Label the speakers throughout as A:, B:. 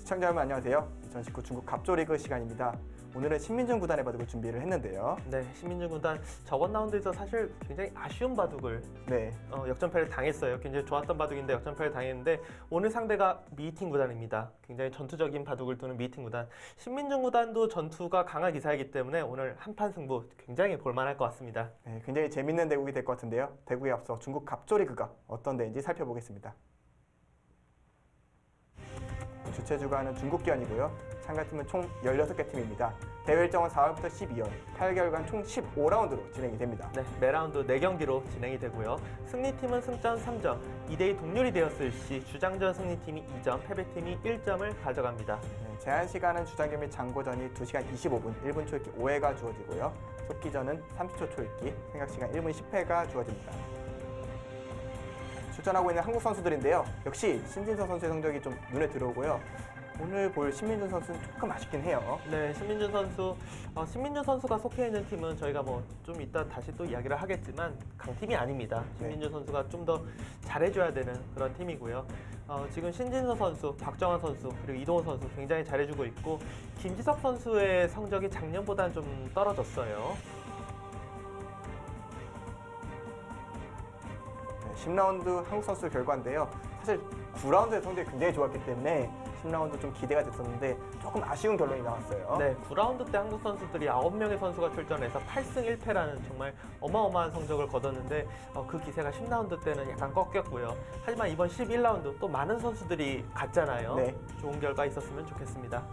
A: 시청자 여러분 안녕하세요. 2019 중국 갑조리그 시간입니다. 오늘은 신민준 구단의 바둑을 준비를 했는데요.
B: 네, 신민준 구단 저번 라운드에서 사실 굉장히 아쉬운 바둑을 역전패를 당했어요. 굉장히 좋았던 바둑인데 역전패를 당했는데 오늘 상대가 미팅 구단입니다. 굉장히 전투적인 바둑을 두는 미팅 구단. 신민준 구단도 전투가 강한 기사이기 때문에 오늘 한판 승부 굉장히 볼만할 것 같습니다.
A: 네, 굉장히 재밌는 대국이 될 것 같은데요. 대국에 앞서 중국 갑조리그가 어떤 대회인지 살펴보겠습니다. 주최 주관은 중국기관이고요. 참가팀은 총 16개 팀입니다. 대회 일정은 4월부터 12월, 8개월간 총 15라운드로 진행이 됩니다.
B: 네, 매라운드 4경기로 진행이 되고요. 승리팀은 승점 3점, 2대2 동률이 되었을 시 주장전 승리팀이 2점, 패배팀이 1점을 가져갑니다.
A: 네, 제한 시간은 주장전 및 장고전이 2시간 25분, 1분 초읽기 5회가 주어지고요. 속기전은 30초 초읽기, 생각시간 1분 10회가 주어집니다. 출전하고 있는 한국 선수들인데요. 역시 신진서 선수의 성적이 좀 눈에 들어오고요. 오늘 볼 신민준 선수는 조금 아쉽긴 해요.
B: 네, 신민준 선수가 속해 있는 팀은 저희가 좀 이따 다시 또 이야기를 하겠지만 강팀이 아닙니다. 신민준 선수가 좀 더 잘해줘야 되는 그런 팀이고요. 지금 신진서 선수, 박정환 선수, 그리고 이동호 선수 굉장히 잘해주고 있고 김지석 선수의 성적이 작년보다는 좀 떨어졌어요.
A: 10라운드 한국 선수 결과인데요. 사실 9라운드의 성적이 굉장히 좋았기 때문에 10라운드 좀 기대가 됐었는데 조금 아쉬운 결론이 나왔어요.
B: 네, 9라운드 때 한국 선수들이 9명의 선수가 출전해서 8승 1패라는 정말 어마어마한 성적을 거뒀는데 그 기세가 10라운드 때는 약간 꺾였고요. 하지만 이번 11라운드 또 많은 선수들이 갔잖아요.
A: 네.
B: 좋은 결과 있었으면 좋겠습니다.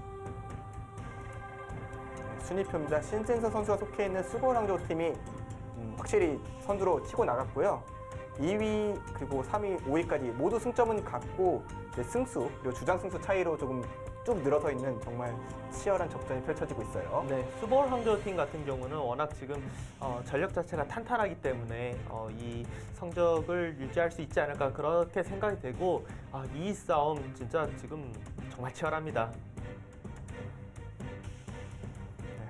A: 순위표입니다. 신진서 선수가 속해 있는 수고랑조 팀이 확실히 선두로 치고 나갔고요. 2위 그리고 3위, 5위까지 모두 승점은 같고 승수 그리고 주장 승수 차이로 조금 쭉 늘어서 있는 정말 치열한 접전이 펼쳐지고 있어요.
B: 네, 수볼 황조 팀 같은 경우는 워낙 지금 전력 자체가 탄탄하기 때문에 이 성적을 유지할 수 있지 않을까 그렇게 생각이 되고 이 싸움 진짜 지금 정말 치열합니다.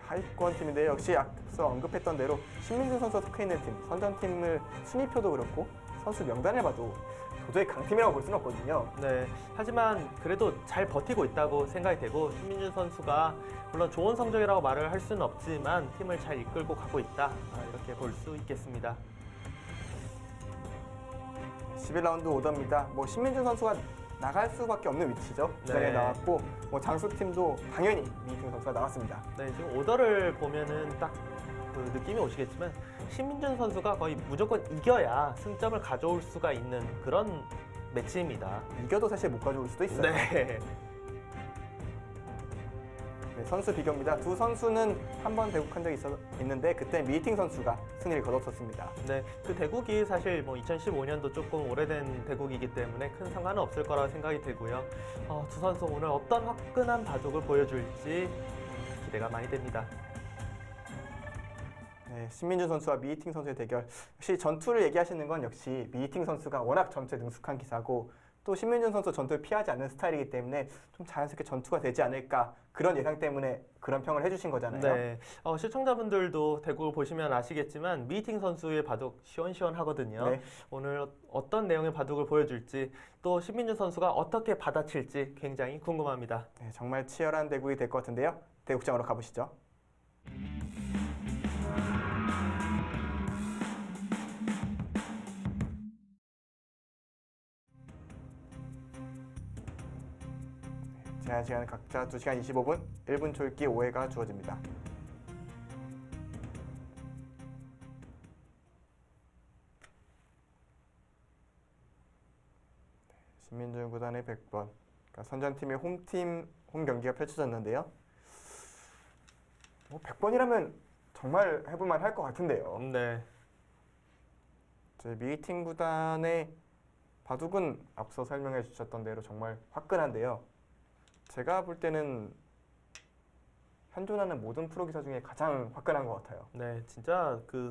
A: 하위권 팀인데 역시 앞서 언급했던 대로 신민준 선수가 속해 있는 팀, 선전팀을 순위표도 그렇고 선수 명단을 봐도 도저히 강팀이라고 볼 수는 없거든요.
B: 네, 하지만 그래도 잘 버티고 있다고 생각이 되고 신민준 선수가 물론 좋은 성적이라고 말을 할 수는 없지만 팀을 잘 이끌고 가고 있다 이렇게 볼 수 있겠습니다.
A: 11라운드 오더입니다. 신민준 선수가 나갈 수밖에 없는 위치죠. 주장에 나왔고 장수팀도 당연히 미팅 선수가 나왔습니다.
B: 네, 지금 오더를 보면은 딱 그 느낌이 오시겠지만 신민준 선수가 거의 무조건 이겨야 승점을 가져올 수가 있는 그런 매치입니다.
A: 이겨도 사실 못 가져올 수도 있어요.
B: 네.
A: 네, 선수 비교입니다. 두 선수는 한 번 대국한 적이 있는데 그때 미팅 선수가 승리를 거뒀었습니다.
B: 네, 그 대국이 사실 2015년도 조금 오래된 대국이기 때문에 큰 상관은 없을 거라고 생각이 되고요. 두 선수 오늘 어떤 화끈한 바둑을 보여줄지 기대가 많이 됩니다.
A: 네, 신민준 선수와 미팅 선수의 대결. 역시 전투를 얘기하시는 건 역시 미팅 선수가 워낙 전투에 능숙한 기사고 또 신민준 선수 전투를 피하지 않는 스타일이기 때문에 좀 자연스럽게 전투가 되지 않을까 그런 예상 때문에 그런 평을 해주신 거잖아요.
B: 네, 시청자분들도 대국을 보시면 아시겠지만 미팅 선수의 바둑 시원시원하거든요. 네. 오늘 어떤 내용의 바둑을 보여줄지 또 신민준 선수가 어떻게 받아칠지 굉장히 궁금합니다.
A: 네, 정말 치열한 대국이 될 것 같은데요. 대국장으로 가보시죠. 제한 시간은 각자 2시간 25분, 1분 초읽기 5회가 주어집니다. 신민준 구단의 100번. 그러니까 선전팀의 홈 경기가 펼쳐졌는데요. 100번이라면 정말 해볼만 할 것 같은데요.
B: 네.
A: 미팅 구단의 바둑은 앞서 설명해 주셨던 대로 정말 화끈한데요. 제가 볼 때는 현존하는 모든 프로 기사 중에 가장 화끈한 것 같아요.
B: 네, 진짜 그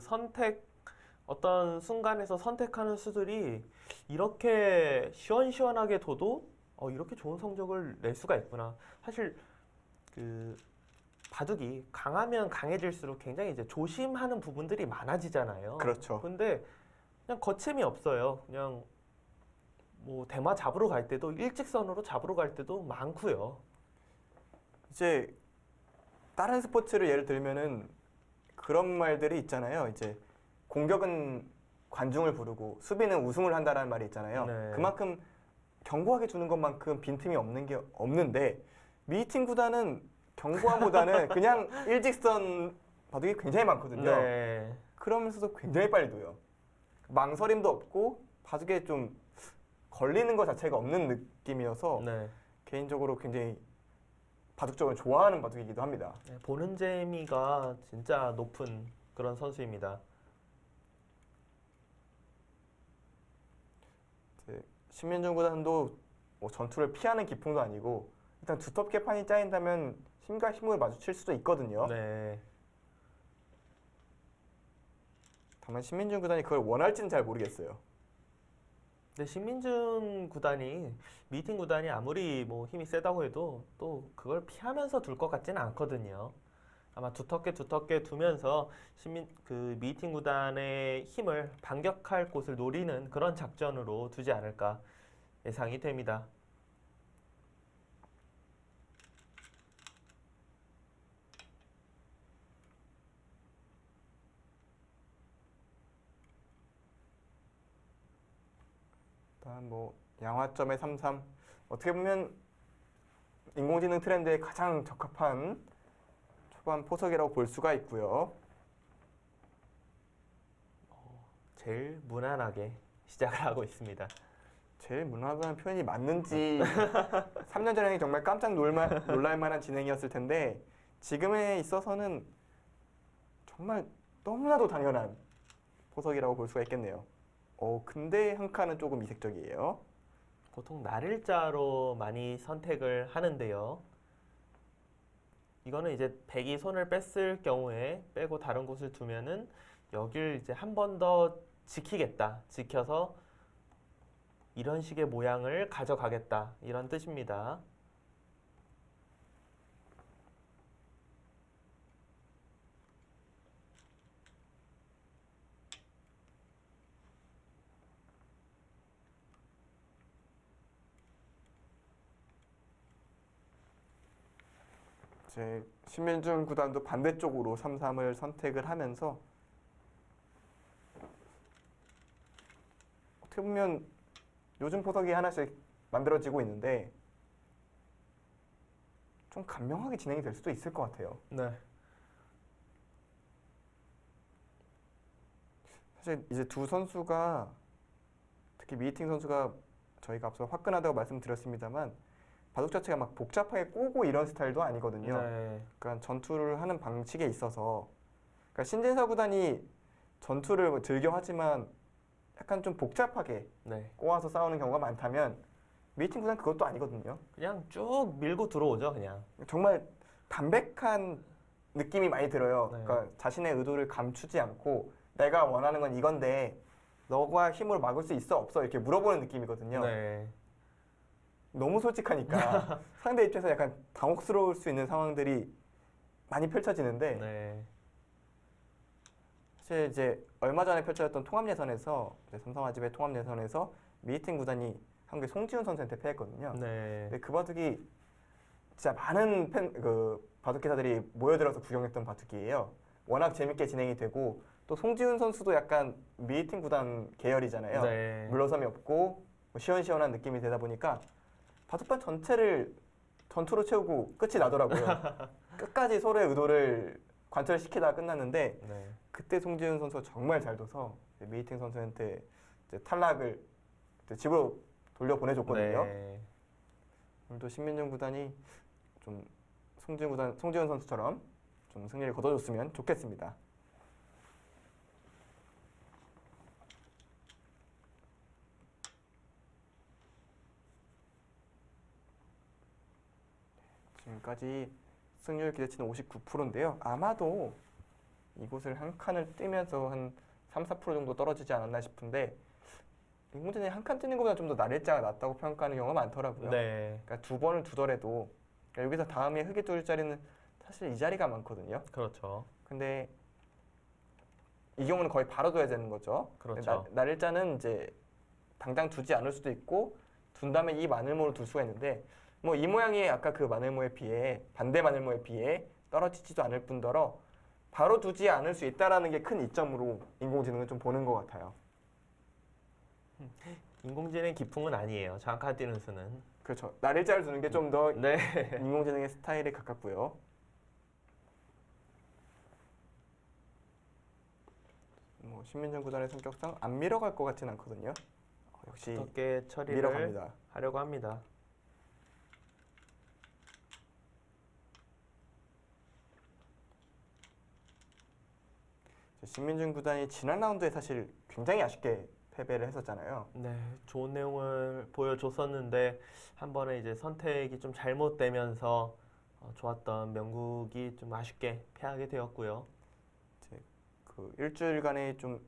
B: 어떤 순간에서 선택하는 수들이 이렇게 시원시원하게 둬도 이렇게 좋은 성적을 낼 수가 있구나. 사실 그 바둑이 강하면 강해질수록 굉장히 이제 조심하는 부분들이 많아지잖아요.
A: 그렇죠.
B: 근데 그냥 거침이 없어요. 그냥 대마 잡으러 갈 때도 일직선으로 잡으러 갈 때도 많고요.
A: 이제 다른 스포츠를 예를 들면은 그런 말들이 있잖아요. 이제 공격은 관중을 부르고 수비는 우승을 한다라는 말이 있잖아요.
B: 네.
A: 그만큼 견고하게 주는 것만큼 빈틈이 없는 게 없는데 미팅 구단은 견고함보다는 그냥 일직선 바둑이 굉장히 많거든요.
B: 네.
A: 그러면서도 굉장히 빨리 둬요. 망설임도 없고 바둑에 좀 걸리는 것 자체가 없는 느낌이어서
B: 네.
A: 개인적으로 굉장히 바둑적으로 좋아하는 바둑이기도 합니다.
B: 네, 보는 재미가 진짜 높은 그런 선수입니다.
A: 이제 신민준 구단도 뭐 전투를 피하는 기풍도 아니고 일단 두텁게 판이 짜인다면 힘과 힘을 마주칠 수도 있거든요.
B: 네.
A: 다만 신민준 구단이 그걸 원할지는 잘 모르겠어요.
B: 근데 신민준 구단이 미팅 구단이 아무리 뭐 힘이 세다고 해도 또 그걸 피하면서 둘 것 같지는 않거든요. 아마 두텁게 두면서 그 미팅 구단의 힘을 반격할 곳을 노리는 그런 작전으로 두지 않을까 예상이 됩니다.
A: 일단 뭐 양화점의 33 어떻게 보면 인공지능 트렌드에 가장 적합한 초반 포석이라고 볼 수가 있고요.
B: 제일 무난하게 시작을 하고 있습니다.
A: 제일 무난하다는 표현이 맞는지 3년 전에는 정말 깜짝 놀랄 만한 진행이었을 텐데 지금에 있어서는 정말 너무나도 당연한 포석이라고 볼 수가 있겠네요. 근데 한 칸은 조금 이색적이에요.
B: 보통 날일자로 많이 선택을 하는데요. 이거는 이제 백이 손을 뺐을 경우에 빼고 다른 곳을 두면은 여길 이제 한 번 더 지키겠다. 지켜서 이런 식의 모양을 가져가겠다. 이런 뜻입니다.
A: 이제 신민준 구단도 반대쪽으로 3-3을 선택을 하면서 어떻게 보면 요즘 포석이 하나씩 만들어지고 있는데 좀 간명하게 진행이 될 수도 있을 것 같아요.
B: 네.
A: 사실 이제 두 선수가 특히 미팅 선수가 저희가 앞서 화끈하다고 말씀드렸습니다만 바둑 자체가 막 복잡하게 꼬고 이런 스타일도 아니거든요.
B: 네.
A: 그러니까 전투를 하는 방식에 있어서 그러니까 신진서 구단이 전투를 뭐 즐겨 하지만 약간 좀 복잡하게
B: 네.
A: 꼬아서 싸우는 경우가 많다면 미팅 구단 그것도 아니거든요.
B: 그냥 쭉 밀고 들어오죠, 그냥.
A: 정말 담백한 느낌이 많이 들어요.
B: 네.
A: 그러니까 자신의 의도를 감추지 않고 내가 원하는 건 이건데 너가 힘으로 막을 수 있어 없어 이렇게 물어보는 느낌이거든요.
B: 네.
A: 너무 솔직하니까 상대 입장에서 약간 당혹스러울 수 있는 상황들이 많이 펼쳐지는데
B: 네.
A: 사실 이제 얼마 전에 펼쳐졌던 통합 예선에서 삼성 아집의 통합 예선에서 미팅 구단이 한국의 송지훈 선수한테 패했거든요.
B: 네.
A: 근데 그 바둑이 진짜 많은 바둑 기사들이 모여들어서 구경했던 바둑이에요. 워낙 재밌게 진행이 되고 또 송지훈 선수도 약간 미팅 구단 계열이잖아요.
B: 네.
A: 물러섬이 없고 뭐 시원시원한 느낌이 되다 보니까 바둑반 전체를 전투로 채우고 끝이 나더라고요. 끝까지 서로의 의도를 관철시키다가 끝났는데
B: 네.
A: 그때 송지훈 선수가 정말 잘 둬서 미팅 선수한테 이제 탈락을 이제 집으로 돌려보내줬거든요.
B: 네.
A: 오늘도 신민준 구단이 좀 송지훈 선수처럼 좀 승리를 거둬줬으면 좋겠습니다. 지금까지 승률 기대치는 59%인데요. 아마도 이곳을 한 칸을 뛰면서 한 3-4% 정도 떨어지지 않았나 싶은데 인공지능이 한 칸 뛰는 것보다 좀 더 날일자가 낫다고 평가하는 경우가 많더라고요.
B: 네.
A: 그러니까 두 번을 두더라도 그러니까 여기서 다음에 흙이 뚫을 자리는 사실 이 자리가 많거든요.
B: 그렇죠.
A: 근데 이 경우는 거의 바로 둬야 되는 거죠.
B: 그렇죠.
A: 날일자는 이제 당장 두지 않을 수도 있고 둔 다음에 이 마늘모를 둘 수가 있는데 뭐 이 모양이 아까 그 마늘모에 비해 반대 마늘모에 비해 떨어지지도 않을 뿐더러 바로 두지 않을 수 있다라는 게 큰 이점으로 인공지능을 좀 보는 것 같아요.
B: 인공지능의 기풍은 아니에요. 정확한 뛰는 수는.
A: 그렇죠. 날일자를 두는 게 좀 더
B: 네.
A: 인공지능의 스타일에 가깝고요. 뭐 신민준 구단의 성격상 안 밀어갈 것 같진 않거든요. 역시
B: 어떻게 처리를
A: 밀어갑니다.
B: 하려고 합니다.
A: 신민준 구단이 지난 라운드에 사실 굉장히 아쉽게 패배를 했었잖아요.
B: 네, 좋은 내용을 보여줬었는데 한 번에 이제 선택이 좀 잘못되면서 좋았던 명국이 좀 아쉽게 패하게 되었고요.
A: 이제 그 일주일간의 좀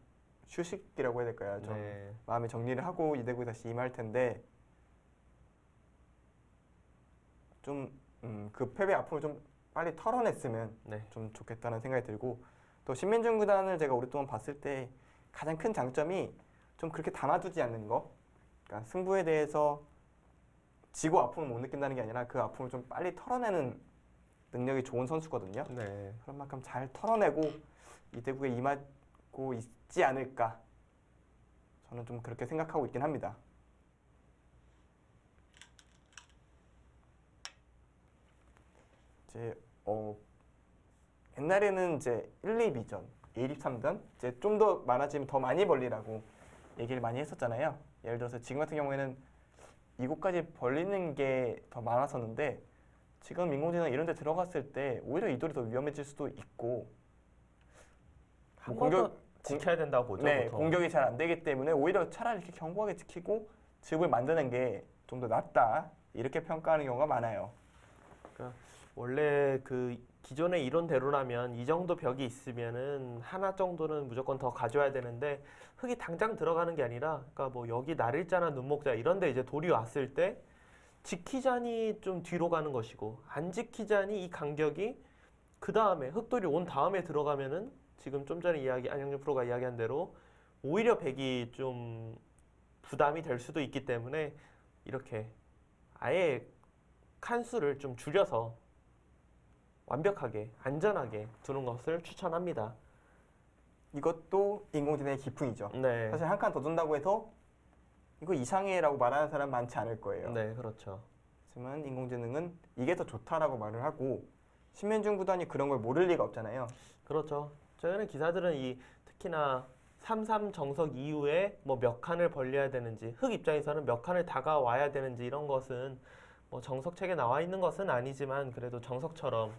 A: 휴식이라고 해야 될까요? 좀
B: 네,
A: 마음의 정리를 하고 이대구에 다시 임할 텐데 좀 그 패배 아픔을 좀 빨리 털어냈으면
B: 네,
A: 좀 좋겠다는 생각이 들고 또 신민준 구단을 제가 오랫동안 봤을 때 가장 큰 장점이 좀 그렇게 담아두지 않는 거. 그러니까 승부에 대해서 지고 아픔을 못 느낀다는 게 아니라 그 아픔을 좀 빨리 털어내는 능력이 좋은 선수거든요.
B: 네.
A: 그런 만큼 잘 털어내고 이대구에 임하고 있지 않을까. 저는 좀 그렇게 생각하고 있긴 합니다. 이제 옛날에는 이제 1, 2비전, 1, 2, 3전 이제 좀 더 많아지면 더 많이 벌리라고 얘기를 많이 했었잖아요. 예를 들어서 지금 같은 경우에는 이곳까지 벌리는 게 더 많았었는데 지금 인공지능 이런 데 들어갔을 때 오히려 이돌이 더 위험해질 수도 있고
B: 한 번 더 지켜야 된다고 보죠.
A: 네,
B: 보통.
A: 공격이 잘 안 되기 때문에 오히려 차라리 이렇게 견고하게 지키고 즙을 만드는 게 좀 더 낫다 이렇게 평가하는 경우가 많아요.
B: 원래 그 기존의 이론대로라면 이 정도 벽이 있으면은 하나 정도는 무조건 더 가져야 되는데 흙이 당장 들어가는 게 아니라 그러니까 뭐 여기 날일자나 눈목자 이런데 이제 돌이 왔을 때 지키자니 좀 뒤로 가는 것이고 안 지키자니 이 간격이 그 다음에 흙돌이 온 다음에 들어가면은 지금 좀 전에 안영준 프로가 이야기한 대로 오히려 백이 좀 부담이 될 수도 있기 때문에 이렇게 아예 칸수를 좀 줄여서 완벽하게 안전하게 두는 것을 추천합니다.
A: 이것도 인공지능의 기풍이죠.
B: 네,
A: 사실 한 칸 더 둔다고 해서 이거 이상해라고 말하는 사람 많지 않을 거예요.
B: 네, 그렇죠.
A: 하지만 인공지능은 이게 더 좋다라고 말을 하고 신민준 구단이 그런 걸 모를 리가 없잖아요.
B: 그렇죠. 최근에 기사들은 특히나 3-3 정석 이후에 뭐 몇 칸을 벌려야 되는지 흑 입장에서는 몇 칸을 다가와야 되는지 이런 것은 뭐 정석책에 나와 있는 것은 아니지만 그래도 정석처럼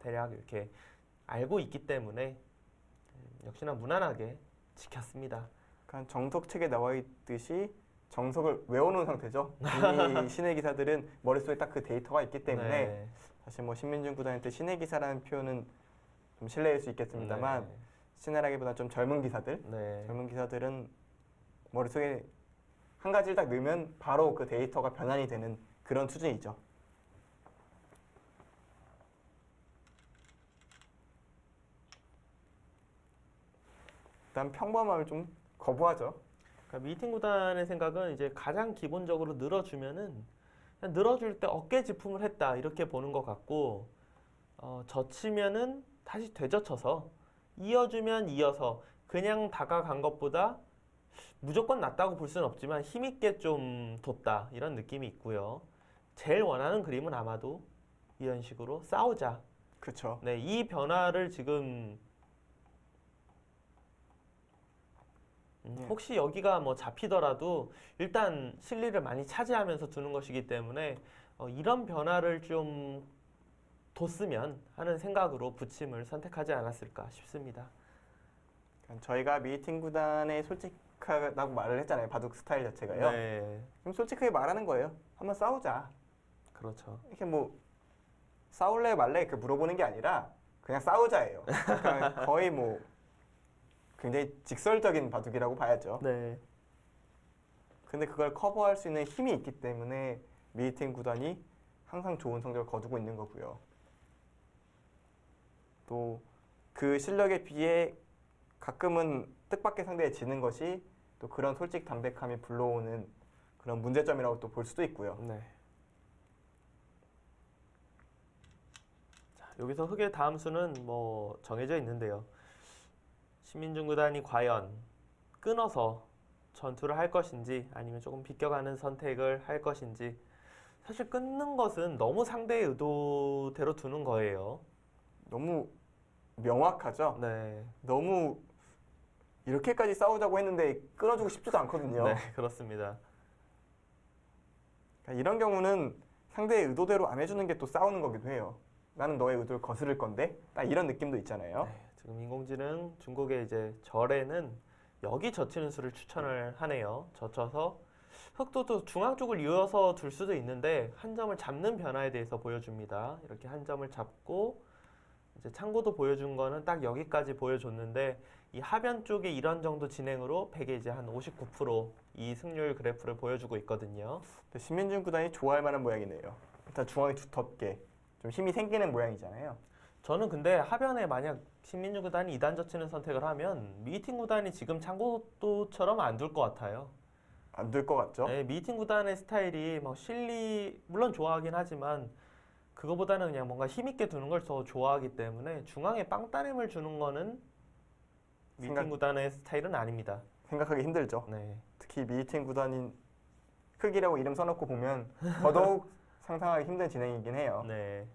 B: 대략 이렇게 알고 있기 때문에 역시나 무난하게 지켰습니다.
A: 그러니까 정석책에 나와 있듯이 정석을 외워놓은 상태죠. 이미 신의 기사들은 머릿속에 딱 그 데이터가 있기 때문에
B: 네.
A: 사실 뭐 신민준 구단한테 신의 기사라는 표현은 좀 실례일 수 있겠습니다만
B: 네.
A: 신의라기보다 좀 젊은 기사들,
B: 네.
A: 젊은 기사들은 머릿속에 한 가지를 딱 넣으면 바로 그 데이터가 변환이 되는 그런 수준이죠. 일단 평범함을 좀 거부하죠.
B: 그러니까 미팅 구단의 생각은 이제 가장 기본적으로 늘어주면은 그냥 늘어줄 때 어깨 짚음을 했다 이렇게 보는 것 같고 젖히면은 다시 되젖혀서 이어주면 이어서 그냥 다가간 것보다 무조건 낫다고 볼 수는 없지만 힘있게 좀 뒀다 이런 느낌이 있고요. 제일 원하는 그림은 아마도 이런 식으로 싸우자.
A: 그렇죠.
B: 네, 이 변화를 지금
A: 네.
B: 혹시 여기가 뭐 잡히더라도 일단 실리를 많이 차지하면서 두는 것이기 때문에 이런 변화를 좀 뒀으면 하는 생각으로 부침을 선택하지 않았을까 싶습니다.
A: 그러니까 저희가 미팅 구단에 솔직하다고 말을 했잖아요. 바둑 스타일 자체가요.
B: 네,
A: 그럼 솔직하게 말하는 거예요. 한번 싸우자.
B: 그렇죠.
A: 이렇게 뭐 싸울래 말래 이렇게 물어보는 게 아니라 그냥 싸우자예요. 그러니까 거의 뭐 굉장히 직설적인 바둑이라고 봐야죠.
B: 네,
A: 근데 그걸 커버할 수 있는 힘이 있기 때문에 미팅 구단이 항상 좋은 성적을 거두고 있는 거고요. 또 그 실력에 비해 가끔은 뜻밖의 상대에 지는 것이 또 그런 솔직 담백함이 불러오는 그런 문제점이라고 또 볼 수도 있고요.
B: 네. 여기서 흑의 다음 수는 뭐 정해져 있는데요. 신민준 구단이 과연 끊어서 전투를 할 것인지 아니면 조금 비껴가는 선택을 할 것인지 사실 끊는 것은 너무 상대의 의도대로 두는 거예요.
A: 너무 명확하죠.
B: 네,
A: 너무 이렇게까지 싸우자고 했는데 끊어주고 싶지도 않거든요.
B: 네 그렇습니다.
A: 그러니까 이런 경우는 상대의 의도대로 안 해주는 게 또 싸우는 거기도 해요. 나는 너의 의도를 거스를 건데 딱 이런 느낌도 있잖아요.
B: 네, 지금 인공지능 중국의 이제 절에는 여기 젖히는 수를 추천을 하네요. 젖혀서 흑도도 중앙 쪽을 이어서 둘 수도 있는데 한 점을 잡는 변화에 대해서 보여줍니다. 이렇게 한 점을 잡고 이제 참고도 보여준 거는 딱 여기까지 보여줬는데 이 하변 쪽에 이런 정도 진행으로 100에 이제 한 59%이 승률 그래프를 보여주고 있거든요.
A: 근데 신민준 구단이 좋아할 만한 모양이네요. 일단 중앙이 두텁게 좀 힘이 생기는 모양이잖아요.
B: 저는 근데 하변에 만약 신민주 구단이 2단 젖히는 선택을 하면 미팅 구단이 지금 창고도처럼 안 둘 것 같아요.
A: 안 될 것 같죠?
B: 네, 미팅 구단의 스타일이 막 실리 물론 좋아하긴 하지만 그거보다는 그냥 뭔가 힘있게 두는 걸 더 좋아하기 때문에 중앙에 빵따림을 주는 거는 미팅
A: 생각-
B: 구단의 스타일은 아닙니다.
A: 생각하기 힘들죠.
B: 네.
A: 특히 미팅 구단인 흑이라고 이름 써놓고 보면 더더욱 상상하기 힘든 진행이긴 해요.
B: 네.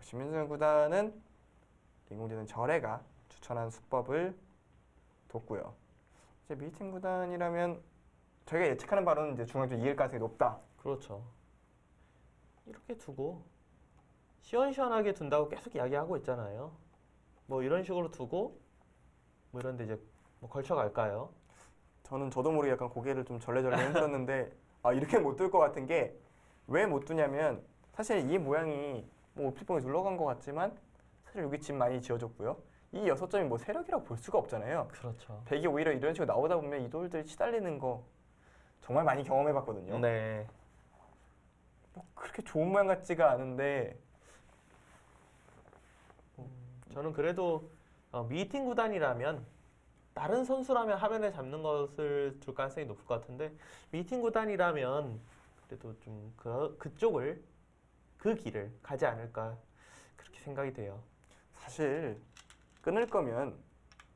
A: 신민준 구단은 인공지능 절해가 추천한 수법을 뒀고요. 이제 미팅 구단이라면 저희가 예측하는 바로는 이제 중앙 쪽 이길 가능성이 높다.
B: 그렇죠. 이렇게 두고 시원시원하게 둔다고 계속 이야기하고 있잖아요. 뭐 이런 식으로 두고 뭐 이런데 이제 뭐 걸쳐갈까요?
A: 저도 모르게 약간 고개를 좀 절레절레 흔들었는데 아 이렇게 못 둘 것 같은 게 왜 못 두냐면 사실 이 모양이 뭐 옵티봉에 눌러간 것 같지만 사실 여기 집 많이 지어졌고요. 이 6점이 뭐 세력이라고 볼 수가 없잖아요.
B: 그렇죠.
A: 백이 오히려 이런 식으로 나오다 보면 이 돌들이 치달리는 거 정말 많이 경험해봤거든요.
B: 네.
A: 뭐 그렇게 좋은 모양 같지가 않은데
B: 저는 그래도 미팅 구단이라면 다른 선수라면 화면에 잡는 것을 둘 가능성이 높을 것 같은데 미팅 구단이라면 그래도 좀 그쪽을 그 길을 가지 않을까 그렇게 생각이 돼요.
A: 사실 끊을 거면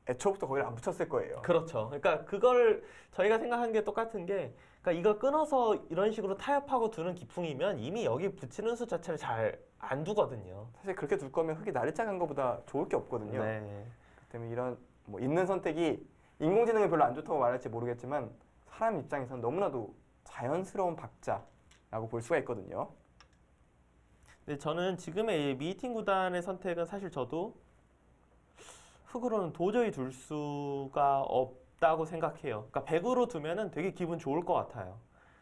A: 애초부터 거기를 안 붙였을 거예요.
B: 그렇죠. 그러니까 그걸 저희가 생각한 게 똑같은 게 그러니까 이거 끊어서 이런 식으로 타협하고 두는 기풍이면 이미 여기 붙이는 수 자체를 잘 안 두거든요.
A: 사실 그렇게 둘 거면 흙이 나를 짜간 것보다 좋을 게 없거든요.
B: 네.
A: 때문에 이런 뭐 있는 선택이 인공지능이 별로 안 좋다고 말할지 모르겠지만 사람 입장에서는 너무나도 자연스러운 박자라고 볼 수가 있거든요.
B: 근데 저는 지금의 이 미팅 구단의 선택은 사실 저도 흑으로는 도저히 둘 수가 없다고 생각해요. 그러니까 100으로 두면은 되게 기분 좋을 것 같아요.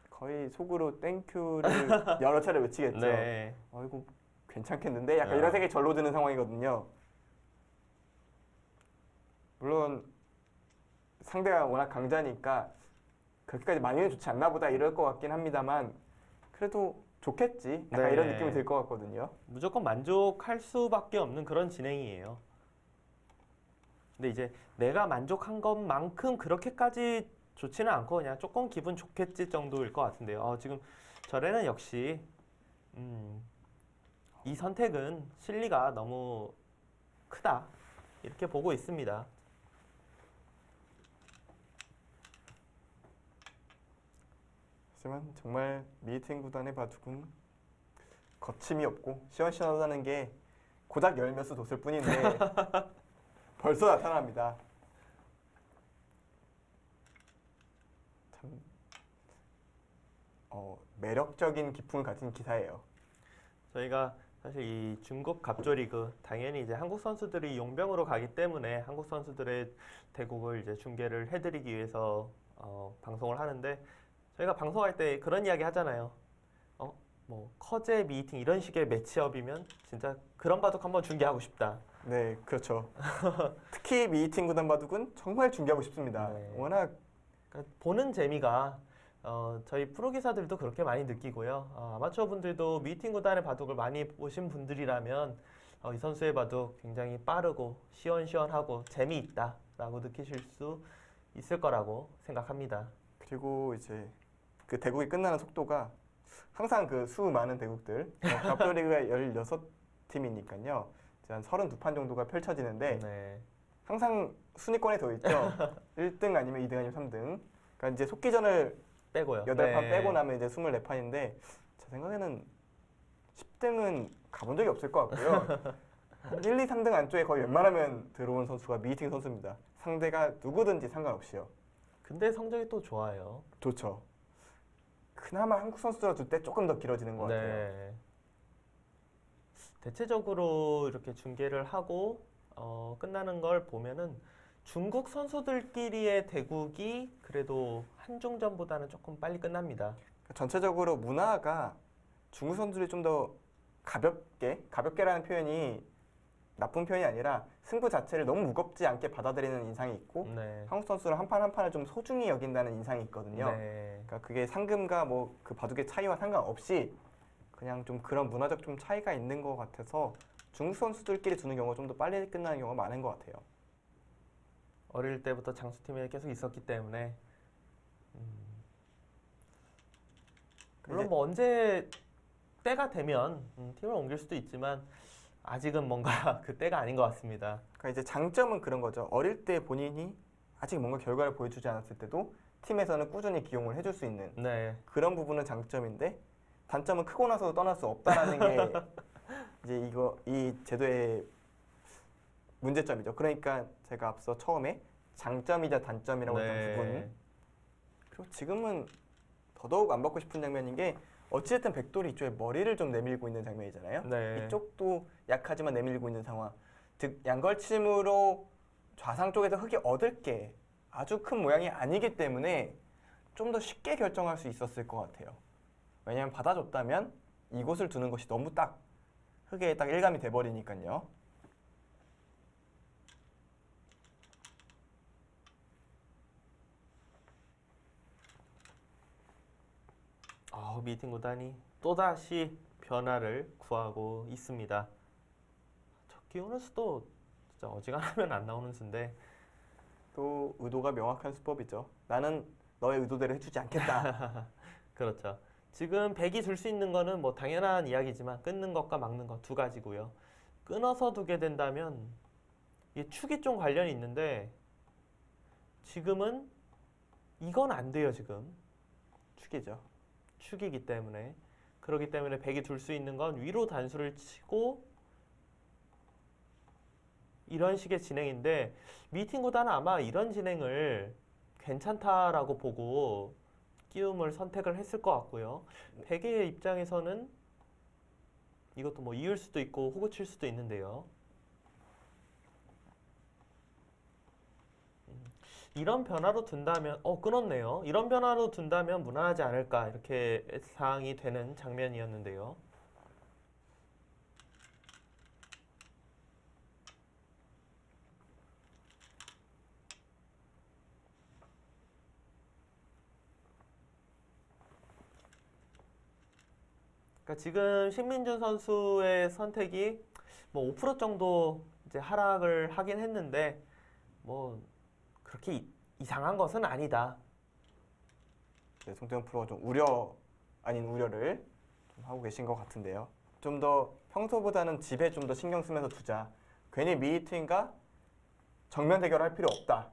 A: 거의 속으로 땡큐를 여러 차례 외치겠죠.
B: 네.
A: 아이고 괜찮겠는데? 약간
B: 아.
A: 이런 생각이 절로 드는 상황이거든요. 물론 상대가 워낙 강자니까 그렇게까지 많이는 좋지 않나 보다 이럴 것 같긴 합니다만 그래도 좋겠지. 약간
B: 네.
A: 이런 느낌이 들 것 같거든요.
B: 무조건 만족할 수밖에 없는 그런 진행이에요. 근데 이제 내가 만족한 것만큼 그렇게까지 좋지는 않고 그냥 조금 기분 좋겠지 정도일 것 같은데요. 지금 절에는 역시 이 선택은 실리가 너무 크다 이렇게 보고 있습니다.
A: 하지만 정말 미팅 구단의 바둑은 거침이 없고 시원시원하다는 게 고작 열 몇 수 뒀을 뿐인데 벌써 나타납니다. 참 매력적인 기풍을 가진 기사예요.
B: 저희가 사실 이 중국 갑조리그 당연히 이제 한국 선수들이 용병으로 가기 때문에 한국 선수들의 대국을 이제 중계를 해드리기 위해서 방송을 하는데 저희가 방송할 때 그런 이야기 하잖아요. 뭐 커제 미팅 이런 식의 매치업이면 진짜 그런 바둑 한번 중계하고 싶다.
A: 네, 그렇죠. 특히 미팅 구단 바둑은 정말 중계하고 싶습니다.
B: 네.
A: 워낙
B: 그러니까 보는 재미가 저희 프로 기사들도 그렇게 많이 느끼고요. 아마추어 분들도 미팅 구단의 바둑을 많이 보신 분들이라면 이 선수의 바둑 굉장히 빠르고 시원시원하고 재미있다라고 느끼실 수 있을 거라고 생각합니다.
A: 그리고 이제 그 대국이 끝나는 속도가 항상 그 수 많은 대국들 갑조리그가 16팀이니까요. 한 32판 정도가 펼쳐지는데
B: 네.
A: 항상 순위권에 더 있죠. 1등 아니면 2등 아니면 3등. 그러니까 이제 속기전을
B: 빼고요.
A: 8판 빼고 나면 이제 24판인데 제 생각에는 10등은 가본 적이 없을 것 같고요. 1, 2, 3등 안쪽에 거의 웬만하면 들어온 선수가 미팅 선수입니다. 상대가 누구든지 상관없이요.
B: 근데 성적이 또 좋아요.
A: 좋죠. 그나마 한국 선수들과 둘 때 조금 더 길어지는 것 같아요.
B: 네. 대체적으로 이렇게 중계를 하고 끝나는 걸 보면은 중국 선수들끼리의 대국이 그래도 한중전보다는 조금 빨리 끝납니다.
A: 전체적으로 문화가 중국 선수들이 좀 더 가볍게라는 표현이 나쁜 표현이 아니라 승부 자체를 너무 무겁지 않게 받아들이는 인상이 있고
B: 네.
A: 한국 선수는 한 판 한 판을 좀 소중히 여긴다는 인상이 있거든요.
B: 네.
A: 그러니까 그게 상금과 뭐 그 바둑의 차이와 상관없이 그냥 좀 그런 문화적 좀 차이가 있는 것 같아서 중국 선수들끼리 두는 경우가 좀 더 빨리 끝나는 경우가 많은 것 같아요.
B: 어릴 때부터 장수팀에 계속 있었기 때문에 물론 뭐 언제 때가 되면 팀을 옮길 수도 있지만 아직은 뭔가 그 때가 아닌 것 같습니다.
A: 그러니까 이제 장점은 그런 거죠. 어릴 때 본인이 아직 뭔가 결과를 보여주지 않았을 때도 팀에서는 꾸준히 기용을 해줄 수 있는
B: 네.
A: 그런 부분은 장점인데 단점은 크고 나서도 떠날 수 없다라는 게 이제 이 제도의 문제점이죠. 그러니까 제가 앞서 처음에 장점이자 단점이라고 했던 부분. 그리고 지금은 더더욱 안 받고 싶은 장면인 게 어찌됐든 백돌이 이쪽에 머리를 좀 내밀고 있는 장면이잖아요.
B: 네.
A: 이쪽도 약하지만 내밀고 있는 상황. 즉 양걸침으로 좌상 쪽에서 흙이 얻을 게 아주 큰 모양이 아니기 때문에 좀 더 쉽게 결정할 수 있었을 것 같아요. 왜냐하면 받아줬다면 이곳을 두는 것이 너무 딱 흙에 딱 일감이 돼버리니까요.
B: 미팅 구단이 또다시 변화를 구하고 있습니다. 저 기호는 수도 진짜 어지간하면 안 나오는 수인데
A: 또 의도가 명확한 수법이죠. 나는 너의 의도대로 해주지 않겠다.
B: 그렇죠. 지금 백이 줄 수 있는 거는 뭐 당연한 이야기지만 끊는 것과 막는 것 두 가지고요. 끊어서 두게 된다면 이게 축이 좀 관련이 있는데 지금은 이건 안 돼요. 지금
A: 축이죠.
B: 축이기 때문에 그렇기 때문에 백이 둘 수 있는 건 위로 단수를 치고 이런 식의 진행인데 미팅 구단은 아마 이런 진행을 괜찮다라고 보고 끼움을 선택을 했을 것 같고요. 백의 입장에서는 이것도 뭐 이을 수도 있고 호구 칠 수도 있는데요. 이런 변화로 둔다면 끊었네요. 이런 변화로 둔다면 무난하지 않을까 이렇게 예상이 되는 장면이었는데요. 그러니까 지금 신민준 선수의 선택이 뭐 5% 정도 이제 하락을 하긴 했는데 뭐 그렇게 이상한 것은 아니다.
A: 네, 송태현 프로가 좀 우려 아닌 우려를 좀 하고 계신 것 같은데요. 좀 더 평소보다는 집에 좀 더 신경 쓰면서 두자. 괜히 미팅과 정면 대결할 필요 없다.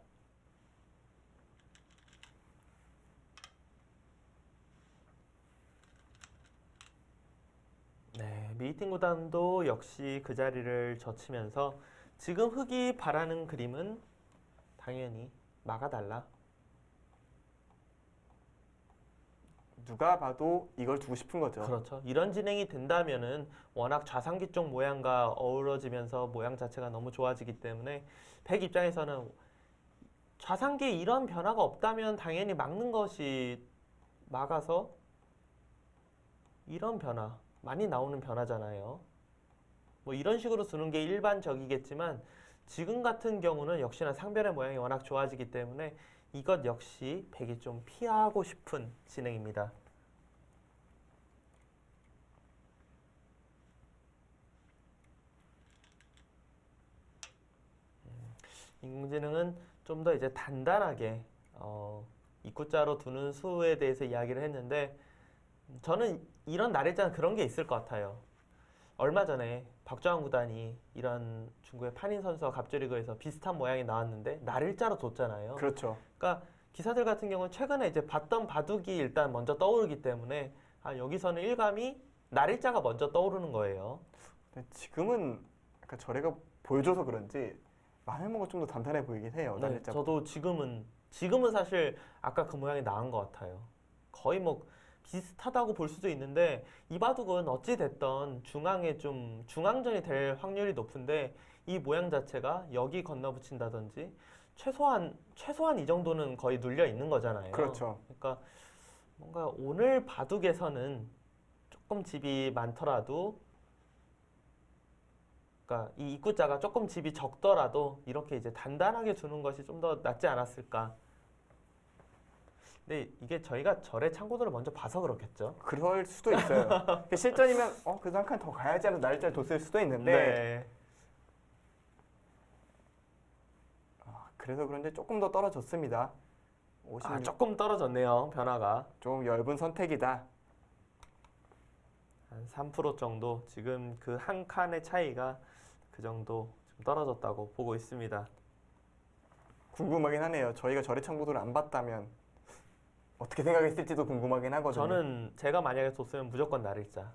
B: 네, 미팅 구단도 역시 그 자리를 젖히면서 지금 흑이 바라는 그림은 당연히 막아달라.
A: 누가 봐도 이걸 두고 싶은 거죠.
B: 그렇죠. 이런 진행이 된다면은 워낙 좌상기 쪽 모양과 어우러지면서 모양 자체가 너무 좋아지기 때문에 백 입장에서는 좌상기에 이런 변화가 없다면 당연히 막는 것이 막아서 이런 변화 많이 나오는 변화잖아요. 뭐 이런 식으로 두는 게 일반적이겠지만 지금 같은 경우는 역시나 상변의 모양이 워낙 좋아지기 때문에 이것 역시 백이 좀 피하고 싶은 진행입니다. 인공지능은 좀 더 이제 단단하게 입구자로 두는 수에 대해서 이야기를 했는데 저는 이런 날일자는 그런 게 있을 것 같아요. 얼마 전에 박주환 구단이 이런 중국의 판인 선수와 갑조리그에서 비슷한 모양이 나왔는데 날일자로 뒀잖아요.
A: 그렇죠.
B: 그러니까 기사들 같은 경우는 최근에 이제 봤던 바둑이 일단 먼저 떠오르기 때문에 여기서는 일감이 날일자가 먼저 떠오르는 거예요.
A: 근데 지금은 약간 저래가 보여줘서 그런지 마늘모가 좀 더 단단해 보이긴 해요.
B: 네,
A: 날짜.
B: 저도 지금은 사실 아까 그 모양이 나은 것 같아요. 거의 뭐 비슷하다고 볼 수도 있는데 이 바둑은 어찌 됐던 중앙에 좀 중앙전이 될 확률이 높은데 이 모양 자체가 여기 건너붙인다든지 최소한 이 정도는 거의 눌려 있는 거잖아요.
A: 그렇죠.
B: 그러니까 뭔가 오늘 바둑에서는 조금 집이 많더라도 그러니까 이 입구자가 조금 집이 적더라도 이렇게 이제 단단하게 두는 것이 좀 더 낫지 않았을까. 근데 이게 저희가 절의 참고들을 먼저 봐서 그렇겠죠.
A: 그럴 수도 있어요. 실전이면 그래도 한 칸 더 가야지 하면서 날짜를 뒀을 수도 있는데
B: 네.
A: 그래서 그런지 조금 더 떨어졌습니다. 56,
B: 조금 떨어졌네요. 변화가
A: 좀 엷은 선택이다.
B: 한 3% 정도 지금 그 한 칸의 차이가 그 정도 좀 떨어졌다고 보고 있습니다.
A: 궁금하긴 하네요. 저희가 절의 참고도를 안 봤다면 어떻게 생각했을지도 궁금하긴 하거든요.
B: 저는 제가 만약에 뒀으면 무조건 날일자.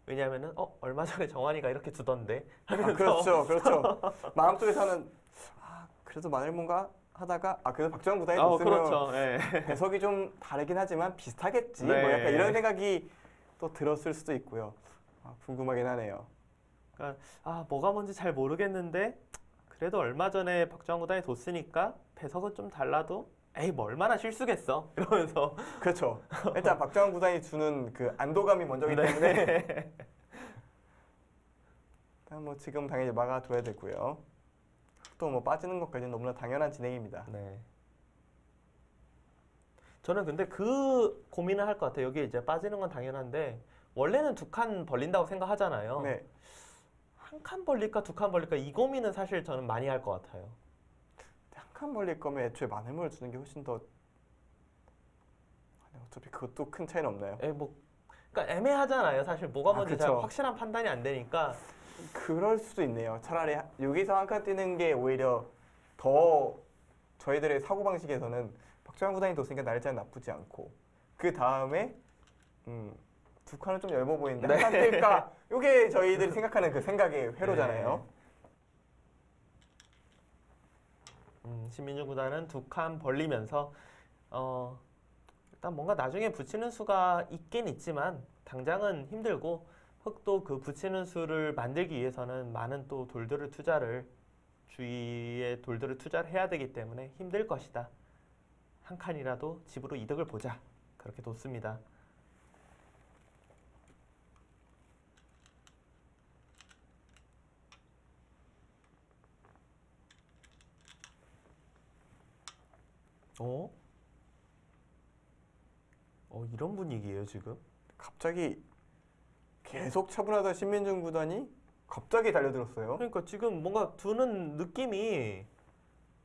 B: 왜냐하면은 얼마 전에 정환이가 이렇게 두던데 하면서
A: 그렇죠, 그렇죠. 마음속에서는 그래도 마늘몬가 하다가 그래도 박정훈 구단이 뒀으면
B: 그렇죠. 네.
A: 해석이 좀 다르긴 하지만 비슷하겠지.
B: 네.
A: 뭐 약간 이런 생각이 또 들었을 수도 있고요. 궁금하긴 하네요.
B: 그러니까 뭐가 뭔지 잘 모르겠는데 그래도 얼마 전에 박정환 구단이 뒀으니까 배석은 좀 달라도 에이 뭐 얼마나 실수겠어 이러면서
A: 그렇죠. 일단 박정훈 구단이 주는 그 안도감이 먼저기 때문에 일단 뭐 지금 당연히 막아둬야 되고요. 또 뭐 빠지는 것까지는 너무나 당연한 진행입니다.
B: 네. 저는 근데 그 고민을 할 것 같아요. 여기 이제 빠지는 건 당연한데 원래는 2칸 벌린다고 생각하잖아요.
A: 네.
B: 한 칸 벌릴까 2칸 벌릴까 이 고민은 사실 저는 많이 할 것 같아요.
A: 한 칸 벌릴 거면 애초에 마늘물을 주는 게 훨씬 더 어차피 그것도 큰 차이는 없나요?
B: 그러니까 애매하잖아요. 사실 뭐가 뭔지 잘
A: 그쵸.
B: 확실한 판단이 안 되니까.
A: 그럴 수도 있네요. 차라리 여기서 한 칸 뛰는 게 오히려 더 저희들의 사고방식에서는 박정환 구단이 뒀으니까 날짜는 나쁘지 않고 그 다음에 2칸은 좀 얇아 보이는데
B: 네.
A: 한 칸 뛸까? 이게 저희들이 생각하는 그 생각의 회로잖아요.
B: 신민준 구단은 2칸 벌리면서 일단 뭔가 나중에 붙이는 수가 있긴 있지만 당장은 힘들고 흙도 그 붙이는 수를 만들기 위해서는 많은 또 주위에 돌들을 투자를 해야 되기 때문에 힘들 것이다. 한 칸이라도 집으로 이득을 보자. 그렇게 뒀습니다. 이런 분위기예요 지금.
A: 갑자기 계속 차분하던 신민준 구단이 갑자기 달려들었어요.
B: 그러니까 지금 뭔가 두는 느낌이